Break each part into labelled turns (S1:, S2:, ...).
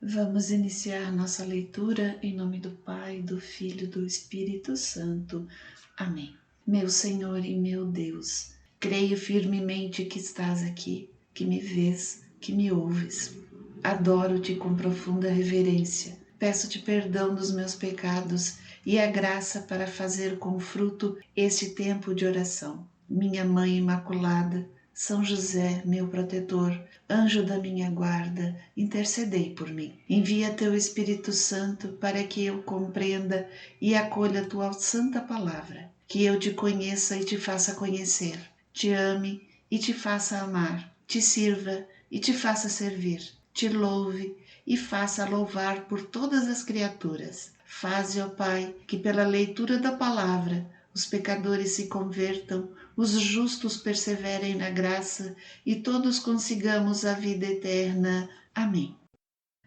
S1: Vamos iniciar nossa leitura em nome do Pai, do Filho e do Espírito Santo. Amém. Meu Senhor e meu Deus, creio firmemente que estás aqui, que me vês, que me ouves. Adoro-te com profunda reverência. Peço-te perdão dos meus pecados e a graça para fazer com fruto este tempo de oração. Minha Mãe Imaculada, São José, meu protetor, anjo da minha guarda, intercedei por mim. Envia teu Espírito Santo para que eu compreenda e acolha a tua santa palavra, que eu te conheça e te faça conhecer, te ame e te faça amar, te sirva e te faça servir, te louve e faça louvar por todas as criaturas. Faze, ó Pai, que pela leitura da palavra os pecadores se convertam, os justos perseverem na graça e todos consigamos a vida eterna. Amém.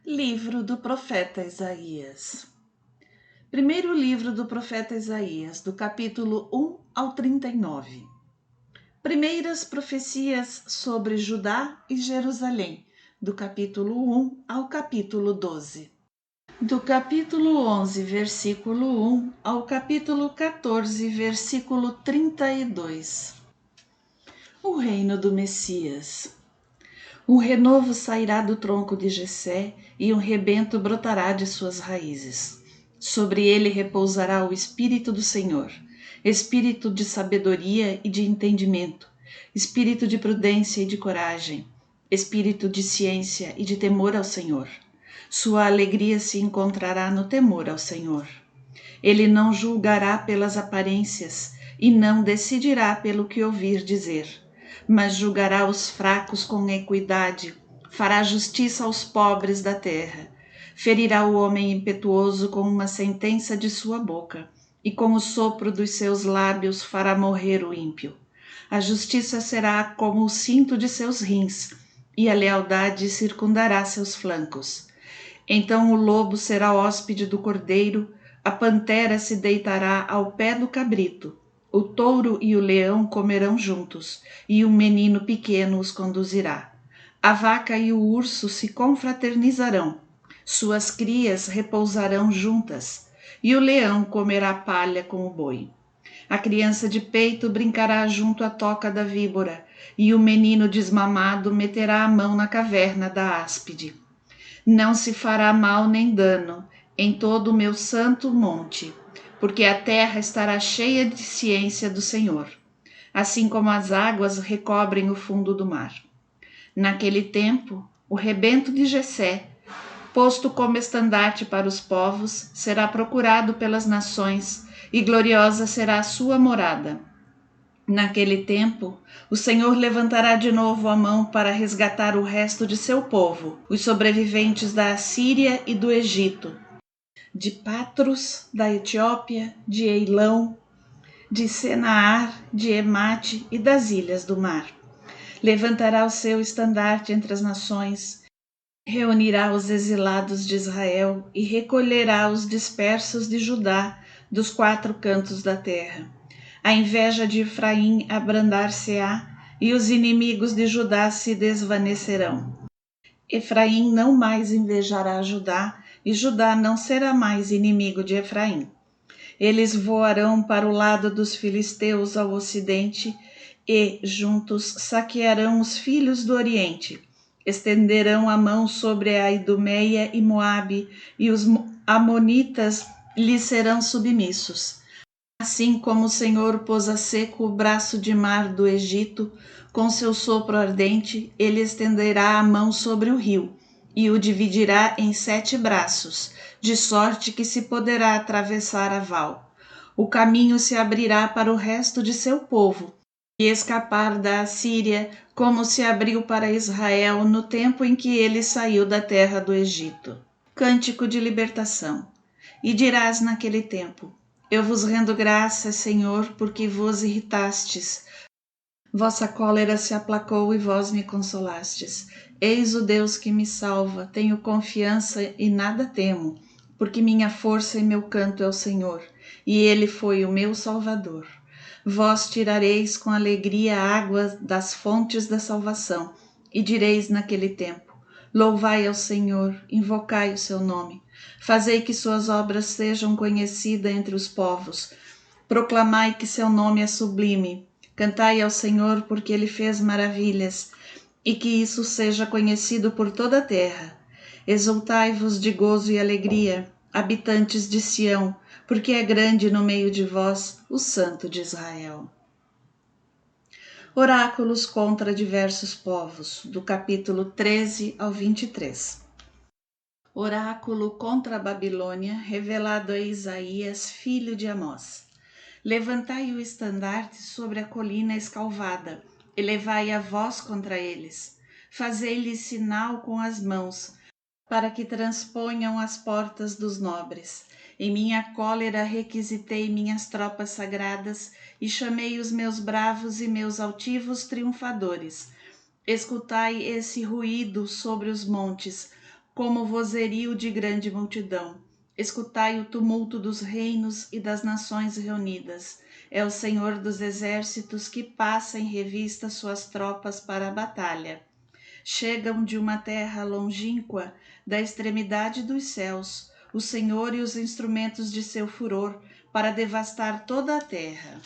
S1: Livro do profeta Isaías. Primeiro livro do profeta Isaías, do capítulo 1 ao 39. Primeiras profecias sobre Judá e Jerusalém, do capítulo 1 ao capítulo 12. Do capítulo 11, versículo 1 ao capítulo 14, versículo 32. O reino do Messias. Um renovo sairá do tronco de Jessé e um rebento brotará de suas raízes. Sobre ele repousará o Espírito do Senhor, espírito de sabedoria e de entendimento, espírito de prudência e de coragem, espírito de ciência e de temor ao Senhor. Sua alegria se encontrará no temor ao Senhor. Ele não julgará pelas aparências e não decidirá pelo que ouvir dizer, mas julgará os fracos com equidade, fará justiça aos pobres da terra, ferirá o homem impetuoso com uma sentença de sua boca, e com o sopro dos seus lábios fará morrer o ímpio. A justiça será como o cinto de seus rins, e a lealdade circundará seus flancos. Então o lobo será hóspede do cordeiro, a pantera se deitará ao pé do cabrito, o touro e o leão comerão juntos, e um menino pequeno os conduzirá. A vaca e o urso se confraternizarão, suas crias repousarão juntas, e o leão comerá palha com o boi. A criança de peito brincará junto à toca da víbora, e o menino desmamado meterá a mão na caverna da áspide. Não se fará mal nem dano em todo o meu santo monte, porque a terra estará cheia de ciência do Senhor, assim como as águas recobrem o fundo do mar. Naquele tempo, o rebento de Jessé, posto como estandarte para os povos, será procurado pelas nações, e gloriosa será a sua morada. Naquele tempo, o Senhor levantará de novo a mão para resgatar o resto de seu povo, os sobreviventes da Assíria e do Egito, de Patros, da Etiópia, de Eilão, de Senaar, de Emate e das ilhas do mar. Levantará o seu estandarte entre as nações, reunirá os exilados de Israel e recolherá os dispersos de Judá dos quatro cantos da terra. A inveja de Efraim abrandar-se-á e os inimigos de Judá se desvanecerão. Efraim não mais invejará Judá e Judá não será mais inimigo de Efraim. Eles voarão para o lado dos filisteus ao ocidente e, juntos, saquearão os filhos do oriente. Estenderão a mão sobre a Idumeia e Moabe, e os amonitas lhes serão submissos. Assim como o Senhor pôs a seco o braço de mar do Egito, com seu sopro ardente, ele estenderá a mão sobre o rio, e o dividirá em 7 braços, de sorte que se poderá atravessar a val. O caminho se abrirá para o resto de seu povo, e escapar da Assíria, como se abriu para Israel no tempo em que ele saiu da terra do Egito. Cântico de libertação. E dirás naquele tempo: eu vos rendo graças, Senhor, porque vos irritastes. Vossa cólera se aplacou e vós me consolastes. Eis o Deus que me salva, tenho confiança e nada temo, porque minha força e meu canto é o Senhor, e ele foi o meu Salvador. Vós tirareis com alegria a água das fontes da salvação, e direis naquele tempo: Louvai ao Senhor, invocai o seu nome. Fazei que suas obras sejam conhecidas entre os povos. Proclamai que seu nome é sublime. Cantai ao Senhor porque ele fez maravilhas, e que isso seja conhecido por toda a terra. Exultai-vos de gozo e alegria, habitantes de Sião, porque é grande no meio de vós o Santo de Israel. Oráculos contra diversos povos, do capítulo 13 ao 23. Oráculo contra a Babilônia, revelado a Isaías, filho de Amós. Levantai o estandarte sobre a colina escalvada, e levai a voz contra eles. Fazei-lhes sinal com as mãos, para que transponham as portas dos nobres. Em minha cólera requisitei minhas tropas sagradas e chamei os meus bravos e meus altivos triunfadores. Escutai esse ruído sobre os montes, como vozerio de grande multidão. Escutai o tumulto dos reinos e das nações reunidas. É o Senhor dos exércitos que passa em revista suas tropas para a batalha. Chegam de uma terra longínqua, da extremidade dos céus, o Senhor e os instrumentos de seu furor, para devastar toda a terra.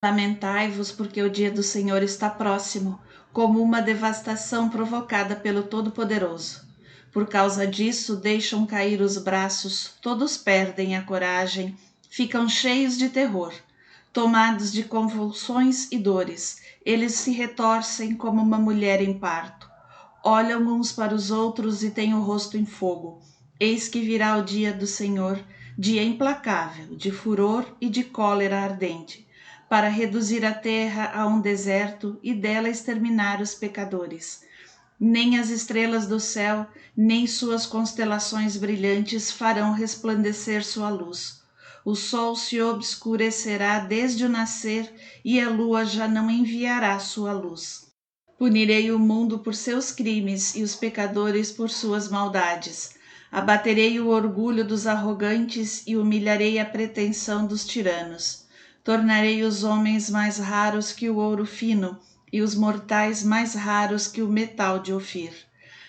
S1: Lamentai-vos, porque o dia do Senhor está próximo, como uma devastação provocada pelo Todo-Poderoso. Por causa disso, deixam cair os braços, todos perdem a coragem, ficam cheios de terror. Tomados de convulsões e dores, eles se retorcem como uma mulher em parto. Olham uns para os outros e têm o rosto em fogo. Eis que virá o dia do Senhor, dia implacável, de furor e de cólera ardente, para reduzir a terra a um deserto e dela exterminar os pecadores. Nem as estrelas do céu, nem suas constelações brilhantes farão resplandecer sua luz. O sol se obscurecerá desde o nascer e a lua já não enviará sua luz. Punirei o mundo por seus crimes e os pecadores por suas maldades. Abaterei o orgulho dos arrogantes e humilharei a pretensão dos tiranos. Tornarei os homens mais raros que o ouro fino e os mortais mais raros que o metal de Ofir.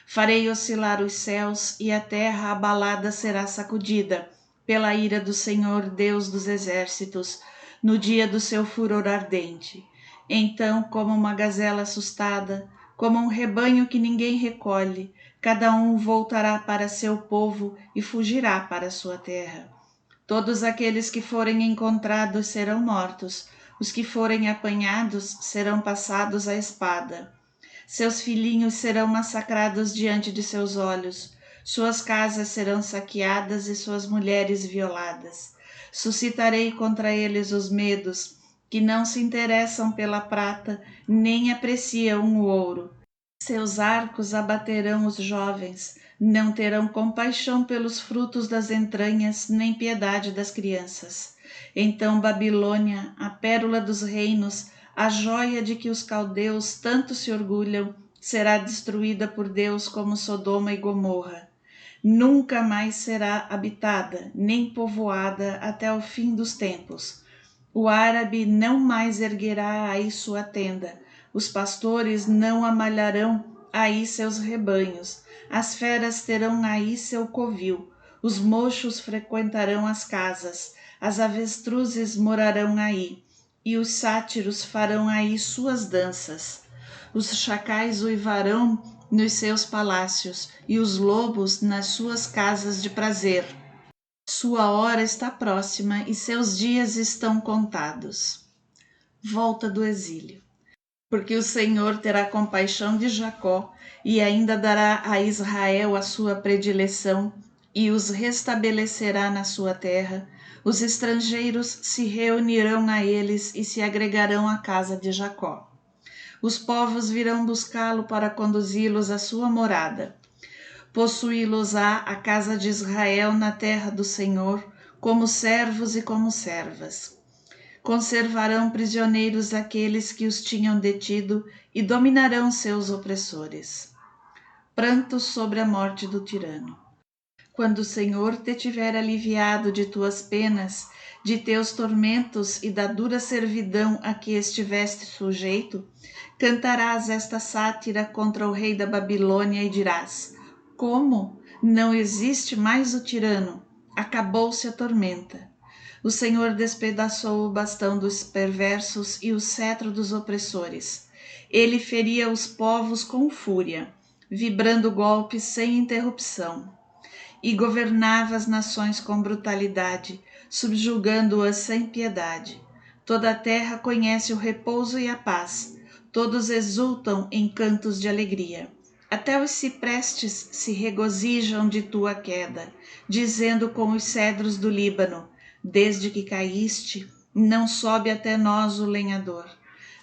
S1: Farei oscilar os céus e a terra abalada será sacudida pela ira do Senhor Deus dos exércitos, no dia do seu furor ardente. Então, como uma gazela assustada, como um rebanho que ninguém recolhe, cada um voltará para seu povo e fugirá para sua terra. Todos aqueles que forem encontrados serão mortos, os que forem apanhados serão passados à espada. Seus filhinhos serão massacrados diante de seus olhos, suas casas serão saqueadas e suas mulheres violadas. Suscitarei contra eles os medos, que não se interessam pela prata, nem apreciam o ouro. Seus arcos abaterão os jovens, não terão compaixão pelos frutos das entranhas, nem piedade das crianças. Então Babilônia, a pérola dos reinos, a joia de que os caldeus tanto se orgulham, será destruída por Deus como Sodoma e Gomorra. Nunca mais será habitada, nem povoada até o fim dos tempos. O árabe não mais erguerá aí sua tenda, os pastores não amalharão aí seus rebanhos, as feras terão aí seu covil, os mochos frequentarão as casas, as avestruzes morarão aí, e os sátiros farão aí suas danças. Os chacais uivarão nos seus palácios, e os lobos nas suas casas de prazer. Sua hora está próxima e seus dias estão contados. Volta do exílio. Porque o Senhor terá compaixão de Jacó e ainda dará a Israel a sua predileção e os restabelecerá na sua terra. Os estrangeiros se reunirão a eles e se agregarão à casa de Jacó. Os povos virão buscá-lo para conduzi-los à sua morada. Possuí-los-á a casa de Israel na terra do Senhor, como servos e como servas. Conservarão prisioneiros aqueles que os tinham detido e dominarão seus opressores. Pranto sobre a morte do tirano. Quando o Senhor te tiver aliviado de tuas penas, de teus tormentos e da dura servidão a que estiveste sujeito, cantarás esta sátira contra o rei da Babilônia e dirás: Como? Não existe mais o tirano. Acabou-se a tormenta. O Senhor despedaçou o bastão dos perversos e o cetro dos opressores. Ele feria os povos com fúria, vibrando golpes sem interrupção. E governava as nações com brutalidade, subjugando-as sem piedade. Toda a terra conhece o repouso e a paz. Todos exultam em cantos de alegria. Até os ciprestes se regozijam de tua queda, dizendo com os cedros do Líbano: desde que caíste, não sobe até nós o lenhador.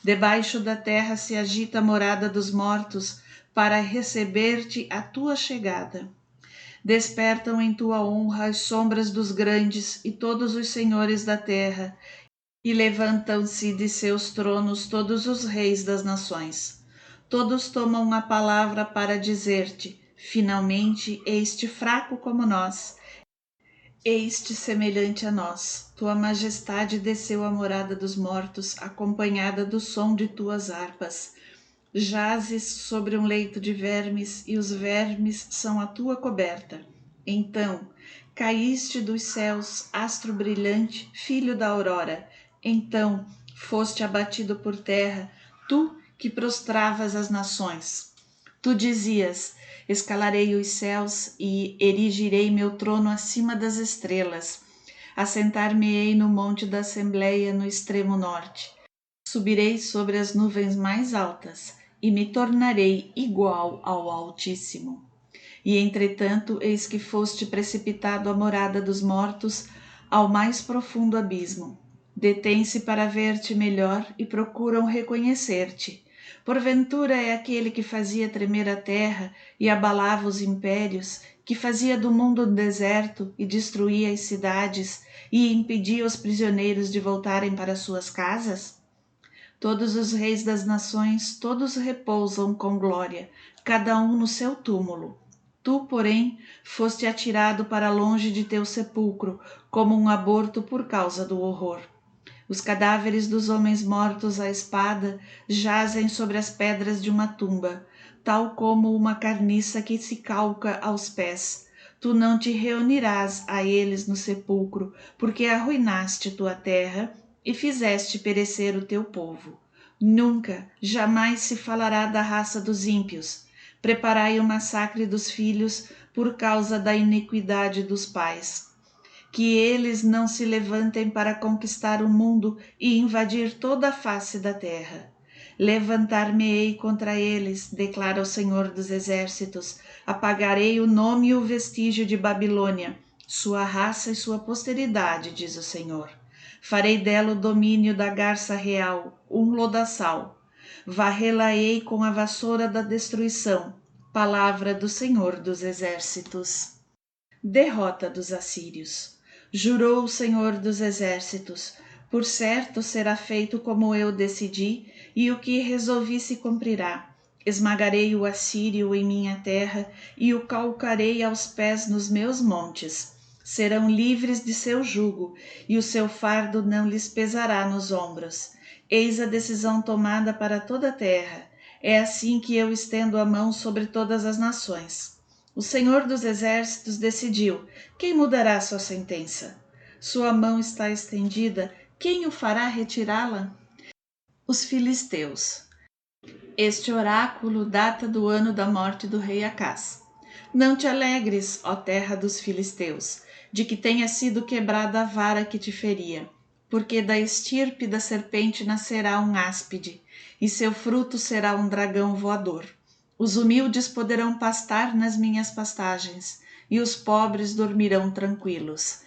S1: Debaixo da terra se agita a morada dos mortos, para receber-te a tua chegada. Despertam em tua honra as sombras dos grandes e todos os senhores da terra, e levantam-se de seus tronos todos os reis das nações. Todos tomam a palavra para dizer-te: finalmente, este fraco como nós, este semelhante a nós. Tua majestade desceu à morada dos mortos, acompanhada do som de tuas harpas. Jazes sobre um leito de vermes, e os vermes são a tua coberta. Então, caíste dos céus, astro brilhante, filho da aurora. Então, foste abatido por terra, tu que prostravas as nações. Tu dizias: escalarei os céus e erigirei meu trono acima das estrelas. Assentar-me-ei no monte da Assembleia no extremo norte. Subirei sobre as nuvens mais altas e me tornarei igual ao Altíssimo. E entretanto, eis que foste precipitado à morada dos mortos, ao mais profundo abismo. Detém-se para ver-te melhor e procuram reconhecer-te. Porventura é aquele que fazia tremer a terra e abalava os impérios, que fazia do mundo um deserto e destruía as cidades e impedia os prisioneiros de voltarem para suas casas? Todos os reis das nações, todos repousam com glória, cada um no seu túmulo. Tu, porém, foste atirado para longe de teu sepulcro, como um aborto por causa do horror. Os cadáveres dos homens mortos à espada jazem sobre as pedras de uma tumba, tal como uma carniça que se calca aos pés. Tu não te reunirás a eles no sepulcro, porque arruinaste tua terra e fizeste perecer o teu povo. Nunca, jamais se falará da raça dos ímpios. Preparai o massacre dos filhos por causa da iniquidade dos pais. Que eles não se levantem para conquistar o mundo e invadir toda a face da terra. Levantar-me-ei contra eles, declara o Senhor dos Exércitos, apagarei o nome e o vestígio de Babilônia, sua raça e sua posteridade, diz o Senhor. Farei dela o domínio da garça real, um lodaçal. Varrê-la-ei com a vassoura da destruição, palavra do Senhor dos Exércitos. Derrota dos assírios. Jurou o Senhor dos Exércitos: por certo será feito como eu decidi, e o que resolvi se cumprirá. Esmagarei o assírio em minha terra e o calcarei aos pés nos meus montes. Serão livres de seu jugo, e o seu fardo não lhes pesará nos ombros. Eis a decisão tomada para toda a terra. É assim que eu estendo a mão sobre todas as nações. O Senhor dos Exércitos decidiu: quem mudará sua sentença? Sua mão está estendida, quem o fará retirá-la? Os filisteus. Este oráculo data do ano da morte do rei Acás. Não te alegres, ó terra dos filisteus, de que tenha sido quebrada a vara que te feria, porque da estirpe da serpente nascerá um áspide, e seu fruto será um dragão voador. Os humildes poderão pastar nas minhas pastagens, e os pobres dormirão tranquilos.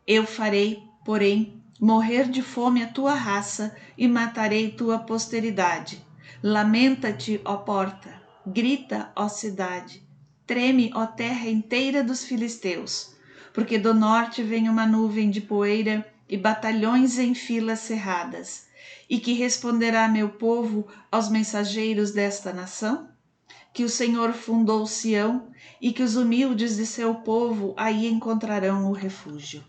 S1: Eu farei, porém, morrer de fome a tua raça e matarei tua posteridade. Lamenta-te, ó porta, grita, ó cidade, treme, ó terra inteira dos filisteus, porque do norte vem uma nuvem de poeira e batalhões em filas cerradas. E que responderá meu povo aos mensageiros desta nação? Que o Senhor fundou Sião e que os humildes de seu povo aí encontrarão o refúgio.